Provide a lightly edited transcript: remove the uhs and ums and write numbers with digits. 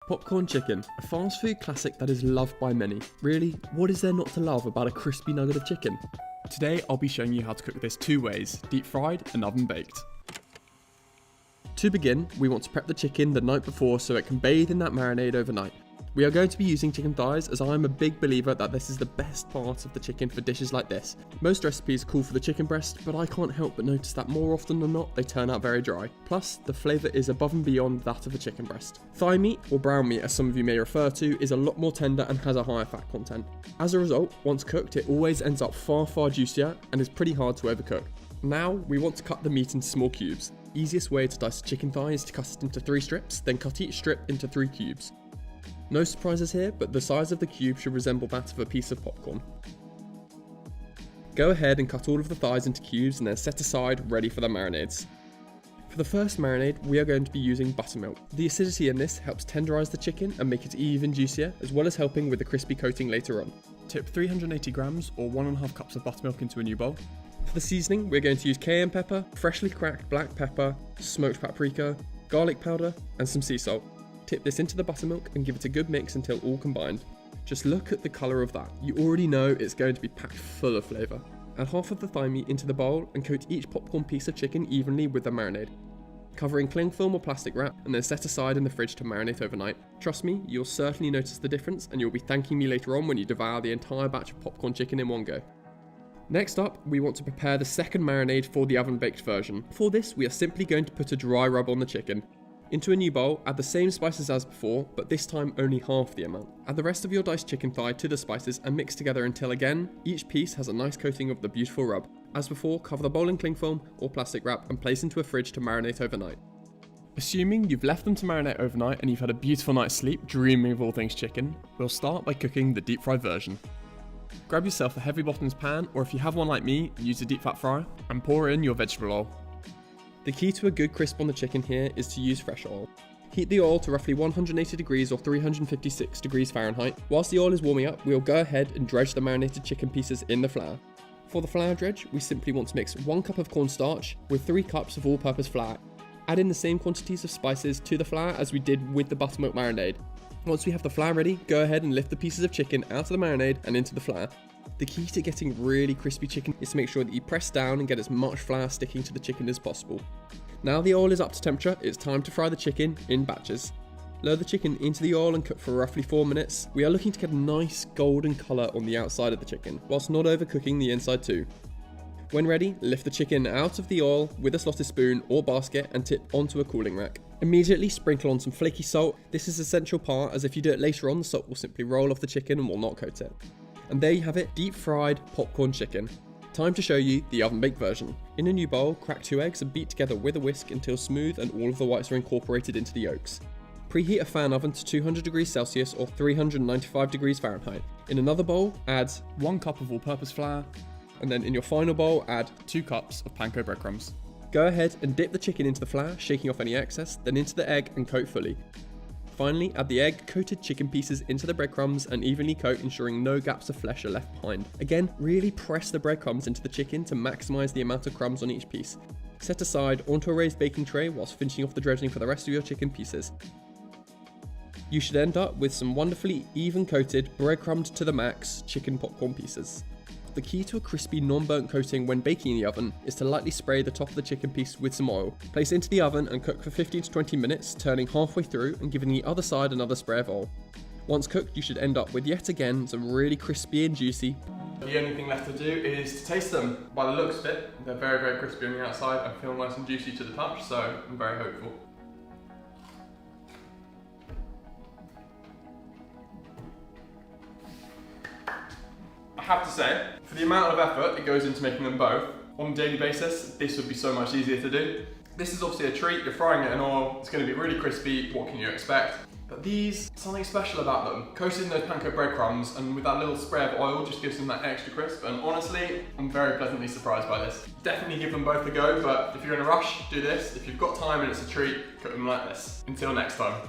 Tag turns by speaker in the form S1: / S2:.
S1: Popcorn chicken, a fast food classic that is loved by many. Really, what is there not to love about a crispy nugget of chicken?
S2: Today I'll be showing you how to cook this two ways, deep fried and oven baked.
S1: To begin, we want to prep the chicken the night before so it can bathe in that marinade overnight. We are going to be using chicken thighs as I am a big believer that this is the best part of the chicken for dishes like this. Most recipes call for the chicken breast, but I can't help but notice that more often than not they turn out very dry. Plus, the flavour is above and beyond that of a chicken breast. Thigh meat, or brown meat as some of you may refer to, is a lot more tender and has a higher fat content. As a result, once cooked it always ends up far juicier and is pretty hard to overcook. Now, we want to cut the meat into small cubes. Easiest way to dice a chicken thigh is to cut it into 3 strips, then cut each strip into 3 cubes. No surprises here, but the size of the cube should resemble that of a piece of popcorn. Go ahead and cut all of the thighs into cubes and then set aside ready for the marinades. For the first marinade, we are going to be using buttermilk. The acidity in this helps tenderize the chicken and make it even juicier, as well as helping with the crispy coating later on.
S2: Tip 380 grams or 1.5 cups of buttermilk into a new bowl.
S1: For the seasoning, we're going to use cayenne pepper, freshly cracked black pepper, smoked paprika, garlic powder, and some sea salt. Tip this into the buttermilk and give it a good mix until all combined. Just look at the colour of that. You already know it's going to be packed full of flavour. Add half of the thigh meat into the bowl and coat each popcorn piece of chicken evenly with the marinade. Cover in cling film or plastic wrap and then set aside in the fridge to marinate overnight. Trust me, you'll certainly notice the difference and you'll be thanking me later on when you devour the entire batch of popcorn chicken in one go. Next up, we want to prepare the second marinade for the oven baked version. For this, we are simply going to put a dry rub on the chicken. Into a new bowl, add the same spices as before, but this time only half the amount. Add the rest of your diced chicken thigh to the spices and mix together until again, each piece has a nice coating of the beautiful rub. As before, cover the bowl in cling film or plastic wrap and place into a fridge to marinate overnight.
S2: Assuming you've left them to marinate overnight and you've had a beautiful night's sleep dreaming of all things chicken, we'll start by cooking the deep fried version. Grab yourself a heavy bottoms pan, or if you have one like me, use a deep fat fryer, and pour in your vegetable oil.
S1: The key to a good crisp on the chicken here is to use fresh oil. Heat the oil to roughly 180 degrees or 356 degrees Fahrenheit. Whilst the oil is warming up, we'll go ahead and dredge the marinated chicken pieces in the flour. For the flour dredge, we simply want to mix 1 cup of cornstarch with 3 cups of all-purpose flour. Add in the same quantities of spices to the flour as we did with the buttermilk marinade. Once we have the flour ready, go ahead and lift the pieces of chicken out of the marinade and into the flour. The key to getting really crispy chicken is to make sure that you press down and get as much flour sticking to the chicken as possible. Now the oil is up to temperature, it's time to fry the chicken in batches. Lower the chicken into the oil and cook for roughly 4 minutes. We are looking to get a nice golden colour on the outside of the chicken, whilst not overcooking the inside too. When ready, lift the chicken out of the oil with a slotted spoon or basket and tip onto a cooling rack. Immediately sprinkle on some flaky salt. This is an essential part, as if you do it later on, the salt will simply roll off the chicken and will not coat it. And there you have it, deep fried popcorn chicken. Time to show you the oven baked version. In a new bowl, crack 2 eggs and beat together with a whisk until smooth and all of the whites are incorporated into the yolks. Preheat a fan oven to 200 degrees Celsius or 395 degrees Fahrenheit. In another bowl, add
S2: 1 cup of all-purpose flour,
S1: and then in your final bowl, add
S2: 2 cups of panko breadcrumbs.
S1: Go ahead and dip the chicken into the flour, shaking off any excess, then into the egg and coat fully. Finally, add the egg-coated chicken pieces into the breadcrumbs and evenly coat, ensuring no gaps of flesh are left behind. Again, really press the breadcrumbs into the chicken to maximise the amount of crumbs on each piece. Set aside onto a raised baking tray whilst finishing off the dredging for the rest of your chicken pieces. You should end up with some wonderfully even-coated, breadcrumbed to the max chicken popcorn pieces. The key to a crispy non-burnt coating when baking in the oven is to lightly spray the top of the chicken piece with some oil. Place it into the oven and cook for 15 to 20 minutes, turning halfway through and giving the other side another spray of oil. Once cooked, you should end up with yet again some really crispy and juicy.
S2: The only thing left to do is to taste them. By the looks of it, they're very crispy on the outside and feel nice and juicy to the touch, so I'm very hopeful. I have to say, for the amount of effort it goes into making them both, on a daily basis, this would be so much easier to do. This is obviously a treat, you're frying it in oil, it's going to be really crispy, what can you expect? But these, something special about them. Coated in those panko breadcrumbs and with that little spray of oil just gives them that extra crisp, and honestly, I'm very pleasantly surprised by this. Definitely give them both a go, but if you're in a rush, do this. If you've got time and it's a treat, cook them like this. Until next time.